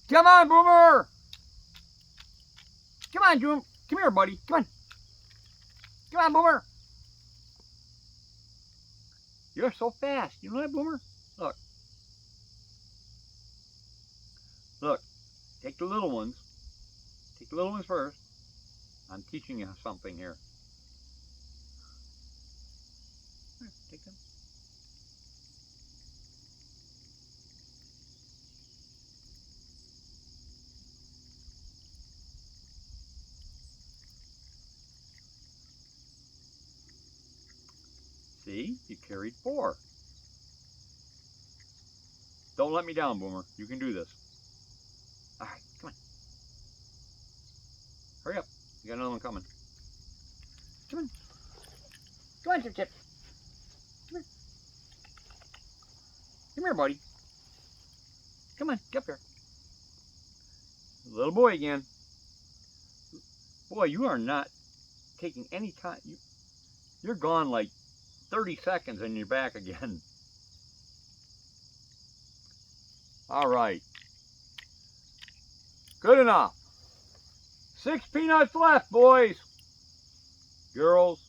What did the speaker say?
Come on, Boomer. Come on, June. Come here, buddy. Come on. Come on, Boomer. You're so fast. You know that, Boomer? Look. Look. Take the little ones. Take the little ones first. I'm teaching you something here. Here, take them. See? You carried 4. Don't let me down, Boomer. You can do this. All right, come on. Hurry up. You got another one coming. Come on. Come on, Chip. Come here. Come here, buddy. Come on, get up here. Little boy again. Boy, you are not taking any time. You're gone like 30 seconds and you're back again. All right. Good enough. 6 peanuts left, boys. Girls.